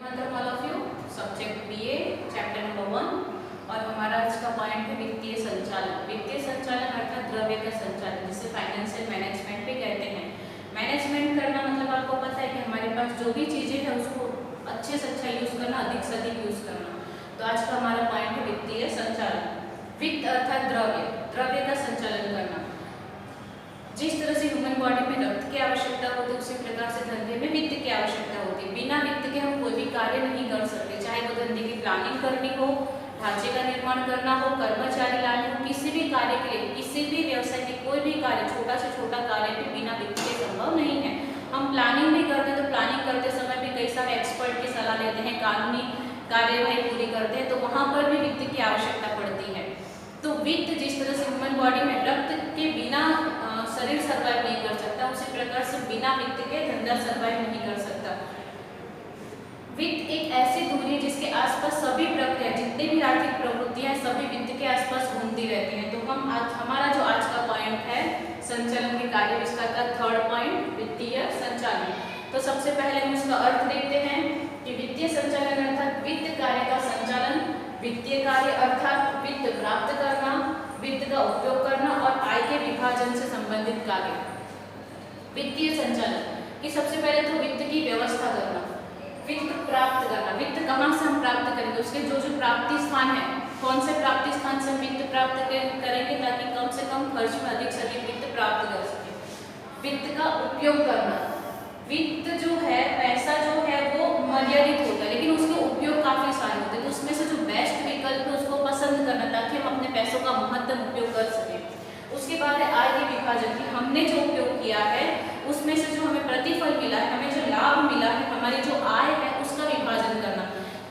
मतलब all of you subject BA chapter number 1 और हमारा आज का पॉइंट है वित्तीय संचालन। वित्तीय संचालन अर्थात द्रव्य का संचालन, जिसे फाइनेंशियल मैनेजमेंट भी कहते हैं। मैनेजमेंट करना मतलब आपको पता है कि हमारे पास जो भी चीजें हैं उसको अच्छे से अच्छा यूज करना, अधिक से अधिक यूज करना। तो आज का हमारा पॉइंट है वित्तीय संचालन। वित्त अर्थात द्रव्य, द्रव्य का संचालन करना। जिस तरह से ह्यूमन बॉडी में रक्त की आवश्यकता होती है उसी प्रकार से धंधे में वित्त की आवश्यकता होती है। बिना वित्त के हम कोई भी कार्य नहीं कर सकते, चाहे वो धंधे की प्लानिंग करनी हो, ढांचे का निर्माण करना हो, कर्मचारी लाने हो, किसी भी कार्य के लिए, किसी भी व्यवसाय के कोई भी कार्य, छोटा से छोटा कार्य भी बिना वित्त के संभव नहीं है। हम प्लानिंग भी करते हैं तो प्लानिंग करते समय भी कई सारे एक्सपर्ट की सलाह लेते हैं, कानूनी कार्यवाही पूरी करते हैं, तो वहां पर भी वित्त की आवश्यकता पड़ती है। तो वित्त जिस तरह से ह्यूमन बॉडी में रक्त के बिना शरीर सर्वाइव नहीं कर सकता, उसी प्रकार से बिना वित्त के धंधा सर्वाइव नहीं कर सकता। वित्त एक ऐसी दूरी है जिसके आसपास सभी प्रक्रिया, जितनी भी आर्थिक प्रवृत्तियां हैं, सभी वित्त के आसपास घूमती रहती हैं। तो हम आज हमारा जो आज का पॉइंट है संचालन के कार्य विस्तार का थर्ड पॉइंट वित्तीय संचालन। तो सबसे पहले हम इसका अर्थ देखते हैं कि वित्तीय संचालन अर्थात वित्त कार्य का संचालन। वित्तीय कार्य अर्थात वित्त प्राप्त करना, वित्त का उपयोग करना और आय के विभाजन से संबंधित कार्य। वित्तीय संचालन की सबसे पहले तो वित्त की व्यवस्था करना, वित्त प्राप्त करना। वित्त कहाँ से हम प्राप्त करेंगे, उसके जो जो प्राप्ति स्थान है, कौन से प्राप्ति स्थान से हम वित्त प्राप्त करेंगे ताकि कम से कम खर्च में अधिक से अधिक वित्त प्राप्त कर सके। वित्त का उपयोग करना, वित्त जो है, पैसा जो है वो मर्यादित होता है लेकिन उसके उपयोग काफी सारे होते हैं, तो उसमें से जो बेस्ट विकल्प है उसको पसंद करना ताकि हम अपने पैसों का महत्तम उपयोग कर सकें। उसके बाद है आय के विभाजन, की हमने जो उपयोग किया है उसमें से जो हमें प्रतिफल मिला है, हमें जो लाभ मिला है, हमारी जो आय है उसका विभाजन करना,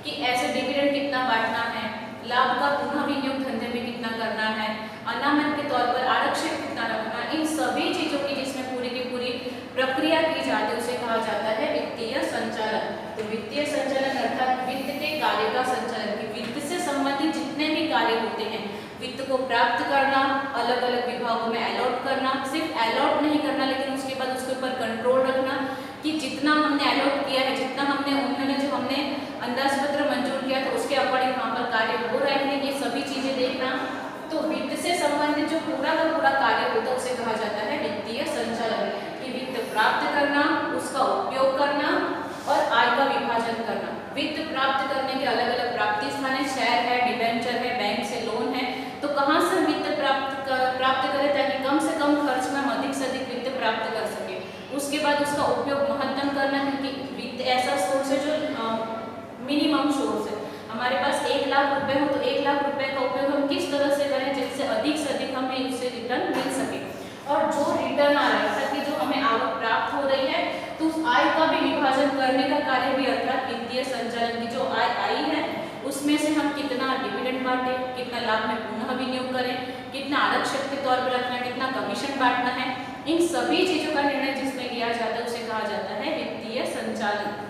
कि ऐसे डिविडेंड कितना बांटना है, लाभ का पुनः विनियोग धंधे में कितना करना है, अनामत के तौर पर आरक्षित कितना रखना। इन सभी चीजों की जिसमें पूरी की पूरी प्रक्रिया की जाती है उसे कहा जाता है वित्तीय संचालन। तो वित्तीय संचालन अर्थात वित्त के कार्य का संचालन, कि वित्त से संबंधित जितने भी कार्य होते हैं, वित्त को प्राप्त करना, अलग अलग विभागों में अलॉट करना, सिर्फ अलॉट नहीं करना लेकिन उसके बाद उसके ऊपर कंट्रोल रखना कि जितना हमने अलॉट किया है, जितना उन्होंने जो हमने अंदाज पत्र मंजूर किया था उसके अकॉर्डिंग वहाँ पर कार्य हो रहा है, ये सभी चीजें देखना। तो वित्त से संबंधित जो पूरा का पूरा कार्य होता है उसे कहा जाता है वित्तीय संचालन, कि वित्त प्राप्त करना, उसका उपयोग करना और आय का विभाजन करना। वित्त प्राप्त करने के अलग अलग प्राप्ति स्थान है, शेयर है, डिबेंचर है, बैंक से लोन है। तो कहाँ से वित्त प्राप्त करें ताकि कम से कम खर्च में हम अधिक से अधिक वित्त प्राप्त कर सके। उसके बाद उसका उपयोग महत्तम करना, क्योंकि वित्त ऐसा सोर्स है जो मिनिमम सोर्स है। हमारे पास 1 लाख रुपए हो तो 1 लाख रुपए का उपयोग हम किस तरह से करें जिससे अधिक हमें उससे रिटर्न मिल सके, और जो रिटर्न आ रहा है ताकि जो हमें आवक प्राप्त हो रही है तो उस आय का भी विभाजन करने का कार्य भी अर्थात वित्तीय संचालन, की जो आय आई है उसमें से हम कितना डिविडेंड बांटे, कितना लाभ में पुनः विनियोग करें, कितना आरक्षक के तौर पर रखना है, कितना कमीशन बांटना है, इन सभी चीजों का निर्णय जिसमें लिया जाता है उसे कहा जाता है वित्तीय संचालन।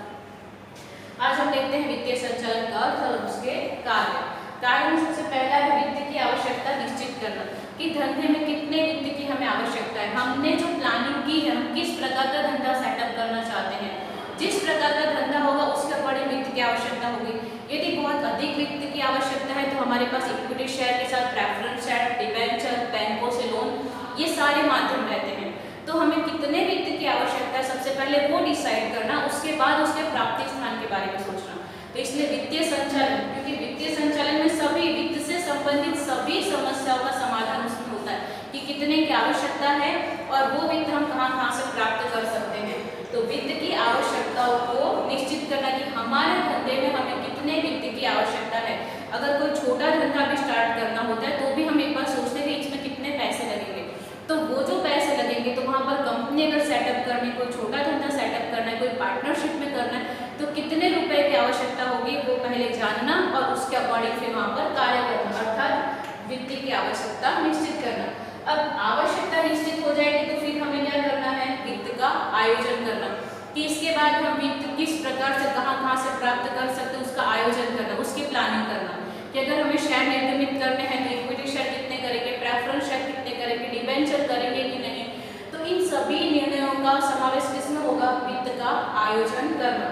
आज हम देखते हैं वित्तीय संचालन का अर्थ और उसके कार्य। कार्य में सबसे पहला है वित्त की आवश्यकता निश्चित करना, कि धंधे में कितने वित्त की हमें आवश्यकता है। हमने जो प्लानिंग की है, हम किस प्रकार का धंधा सेटअप करना चाहते हैं, जिस प्रकार का धंधा होगा उसके अकॉर्डिंग वित्त की आवश्यकता होगी। यदि बहुत अधिक वित्त की आवश्यकता है तो हमारे पास इक्विटी शेयर के साथ प्रेफरेंस शेयर, डिबेंचर, बैंकों से लोन, ये सारे माध्यम रहते हैं। तो हमें कितने वित्त की आवश्यकता है सबसे पहले वो डिसाइड करना, उसके बाद उसके प्राप्ति स्थान के बारे में सोचना। तो इसलिए वित्तीय संचालन, क्योंकि वित्तीय संचालन में सभी वित्त से संबंधित सभी समस्याओं का समाधान उसमें होता है, कि कितने की आवश्यकता है और वो वित्त हम कहाँ से प्राप्त कर सकते हैं। तो वित्त की आवश्यकताओं को निश्चित करना, कि हमारे धंधे में हमें कितने वित्त की आवश्यकता है। अगर कोई छोटा धंधा भी स्टार्ट करना होता है तो भी हम एक बार सोचते हैं कि इसमें कितने पैसे लगेंगे, तो वो जो पैसे लगेंगे तो वहाँ पर कंपनी अगर सेटअप करनी, कोई छोटा धंधा सेटअप करना है, कोई पार्टनरशिप में करना है, तो कितने रुपए की आवश्यकता होगी वो पहले जानना और उसके अकॉर्डिंग फिर वहाँ पर कार्य करना, अर्थात वित्त की आवश्यकता निश्चित करना। अब आवश्यकता निश्चित हो जाएगी तो फिर हमें क्या करना है, वित्त का आयोजन करना, कि इसके बाद हम वित्त किस प्रकार से कहाँ से प्राप्त कर सकते हैं उसका आयोजन करना, उसकी प्लानिंग करना, कि अगर हमें शेयर निर्गमित करने हैं तो इक्विटी शेयर कितने करेंगे, प्रेफरेंस शेयर कितने करेंगे, डिबेंचर करेंगे कि नहीं। तो इन सभी निर्णयों का समावेश किसमें होगा, वित्त का आयोजन करना।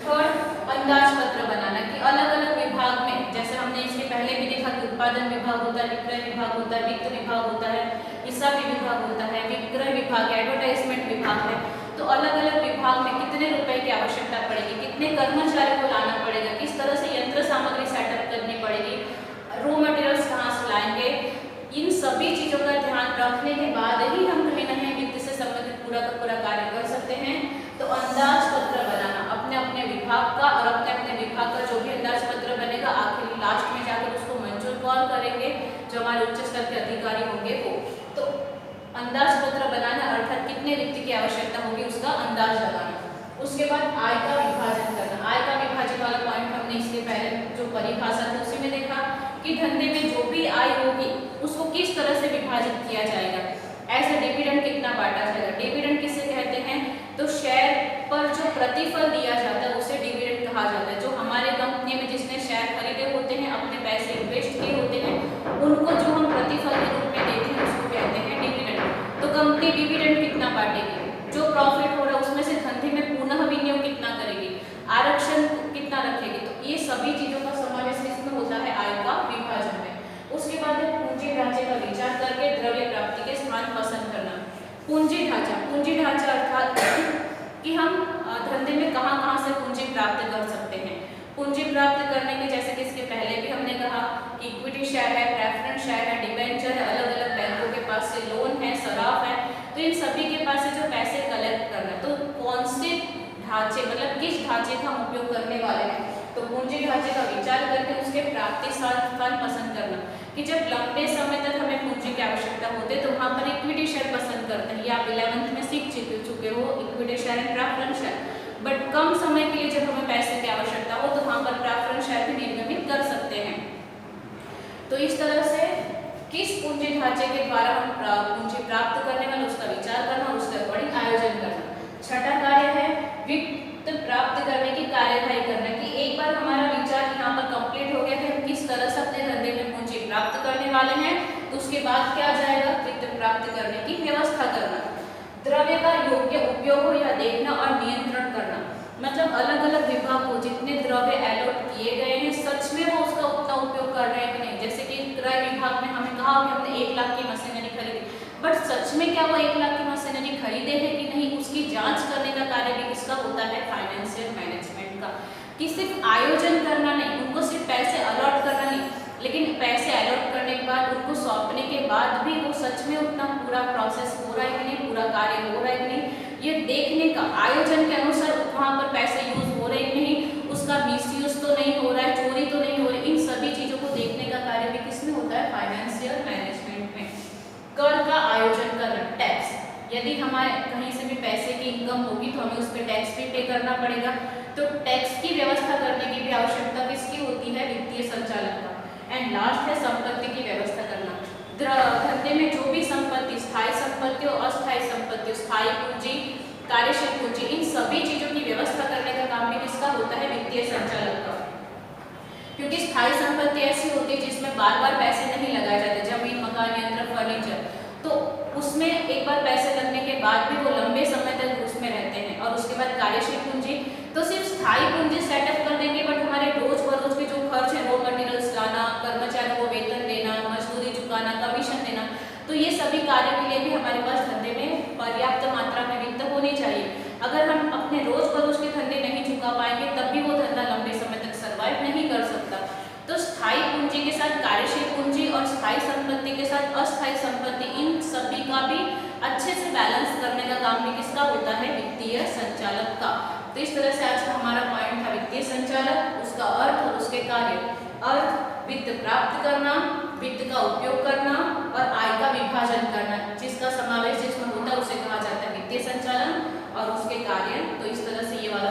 थर्ड उत्पादन विभाग होता है, विक्रय विभाग होता है, वित्त विभाग होता है, हिसाबी विभाग होता है, विक्रय विभाग, एडवर्टाइजमेंट विभाग है। तो अलग अलग विभाग में कितने रुपए की आवश्यकता पड़ेगी, कितने कर्मचारियों को लाना पड़ेगा, किस तरह से यंत्र सामग्री सेटअप करनी पड़ेगी, रॉ मटेरियल्स कहाँ से लाएंगे, इन सभी चीजों का ध्यान रखने के बाद ही हम कहीं ना कहीं वित्त से संबंधित पूरा का पूरा कार्य कर सकते हैं। तो अंदाज पत्र बनाना अपने अपने विभाग का और अपने अपने विभाग का जो भी अंदाज पत्र बनेगा आखिर लास्ट में जाकर उसको मंजूर कौन करेंगे, जो हमारे उच्च स्तर के अधिकारी होंगे वो। तो अंदाज पत्र बनाना अर्थात कितने वित्त की आवश्यकता होगी उसका अंदाज लगाना। उसके बाद आय का विभाजन करना। आय का विभाजन वाला पॉइंट हमने इसके पहले जो परिभाषा थी उसी में देखा कि धंधे में जो भी आय होगी उसको किस तरह से विभाजित किया जाएगा। ऐसे डिविडेंड कितना बांटा जाएगा, डिविडेंड किसे कहते हैं, तो शेयर पर जो प्रतिफल दिया जाता है उसे डिविडेंड कहा जाता है। जो हमारे कंपनी में जिसने शेयर खरीदे होते हैं, अपने पैसे इन्वेस्ट किए होते हैं, उनको जो हम प्रतिफल के रूप में देते हैं उसको कहते हैं डिविडेंड। तो कंपनी डिविडेंड कितना बांटेगी, जो प्रॉफिट हो रहा है उसमें से धंधे में पुनः विनियोग कितना करेगी, आरक्षण कितना रखेगी। तो ये सभी चीजों का समावेश इसमें होता है आय का विभाजन में। उसके बाद है पूंजी ढांचे का विचार करके द्रव्य प्राप्ति के स्थान पसंद करना। पूंजी ढांचा अर्थात कि हम धंधे में कहां से पूंजी प्राप्त कर सकते हैं। पूंजी प्राप्त करने के जैसे कि इसके पहले भी हमने कहा कि इक्विटी शेयर है, प्रेफरेंस शेयर है, डिबेंचर है, अलग अलग बैंकों के पास से लोन है, सराफ है। तो इन सभी के पास से जो पैसे कलेक्ट करना, तो कौन से ढांचे मतलब किस ढांचे का हम उपयोग करने वाले हैं, तो पूंजी ढांचे का विचार करके उसके प्राप्ति स्थान पसंद करना कि जब लंबे समय तक हमें पूंजी की आवश्यकता होती है तो वहाँ पर इक्विटी शेयर पसंद करते हैं। ये आप 11th में सीख चुके हो equity share and preference share. But कम समय के लिए जब हमें पैसे की आवश्यकता हो तो वहाँ पर प्रेफरेंस शेयर भी निर्गमित कर सकते हैं। तो इस तरह से किस पूंजी ढांचे के द्वारा हम पूंजी प्राप्त करने वाले उसका विचार करना और उसके अकॉर्डिंग आयोजन करना। छठा कार्य है वित्त प्राप्त करने की कार्यवाही करना कि एक बार हमारा विचार यहाँ पर कंप्लीट हो गया कि हम किस तरह से अपने धंधे में पूंजी प्राप्त करने वाले हैं, तो उसके बाद क्या जाएगा, वित्त प्राप्त करने की व्यवस्था करना। द्रव्य का योग्य उपयोग हो या देखना और नियंत्रण करना, मतलब अलग अलग विभाग को जितने द्रव्य अलॉट किए गए हैं सच में वो उसका उतना उपयोग कर रहे हैं कि नहीं। जैसे कि क्रय विभाग में हमें कहा कि हमने 1 लाख की मशीनरी खरीदी, बट सच में क्या वो 1 लाख की मशीनरी खरीदे हैं कि नहीं, उसकी जांच करने का कार्य भी किसका होता है, फाइनेंशियल मैनेजमेंट का। कि सिर्फ आयोजन करना नहीं, उनको सिर्फ पैसे अलॉट करना नहीं, लेकिन पैसे अलॉट करने के बाद उनको सौंपने के बाद भी वो सच में उतना पूरा प्रोसेस हो रहा है कि नहीं, पूरा कार्य हो रहा है कि नहीं, ये देखने का, आयोजन के अनुसार वहाँ पर पैसे यूज हो रहे कि नहीं, उसका मिसयूज तो नहीं हो रहा है, चोरी तो नहीं हो रही, इन सभी चीजों को देखने का कार्य भी किसमें होता है, फाइनेंशियल मैनेजमेंट में। कर का आयोजन करना, टैक्स, यदि हमारे कहीं से भी पैसे की इनकम होगी तो हमें उस पर टैक्स भी पे करना पड़ेगा। तो टैक्स की व्यवस्था करने की भी आवश्यकता किसकी होती है, वित्तीय संचालक का। एंड लास्ट है संपत्ति की व्यवस्था करना। धंधे में जो भी संपत्ति, स्थायी संपत्ति और अस्थायी संपत्ति, स्थायी पूंजी, कार्यशील पूंजी, इन सभी चीजों की व्यवस्था करने का काम भी किसका होता है, वित्तीय संचालक का। क्योंकि स्थायी संपत्ति ऐसी होती है जिसमें बार बार पैसे नहीं लगाए जाते, जमीन, मकान, यंत्र, फर्नीचर, तो उसमें एक बार पैसे लगने के बाद भी वो लंबे समय तक उसमें रहते हैं। और उसके बाद कार्यशील पूंजी, तो सिर्फ स्थायी पूंजी सेटअप कर देंगे बट हमारे रोज बरोज के जो खर्च है, रॉ मटेरियल्स लाना, कर्मचारियों को वेतन देना, मजदूरी चुकाना, कमीशन देना, तो ये सभी कार्य के लिए भी हमारे पास धंधे में पर्याप्त मात्रा में वित्त होनी चाहिए। अगर हम अपने रोज बरोज के धंधे नहीं चुका पाएंगे तब भी वो धंधा लंबे समय तक सर्वाइव नहीं कर सकता। तो स्थायी पूंजी के साथ कार्यशील पूंजी और स्थायी संपत्ति के साथ अस्थायी संपत्ति, इन सभी का भी अच्छे से बैलेंस करने का काम भी किसका होता है, वित्तीय संचालक का। तो इस तरह से आज का हमारा पॉइंट था वित्तीय संचालक, उसका अर्थ और उसके कार्य। अर्थ, वित्त प्राप्त करना, वित्त का उपयोग करना और आय का विभाजन करना, जिसका समावेश जिसमें होता है उसे कहा जाता है वित्तीय संचालन, और उसके कार्य। तो इस तरह से ये वाला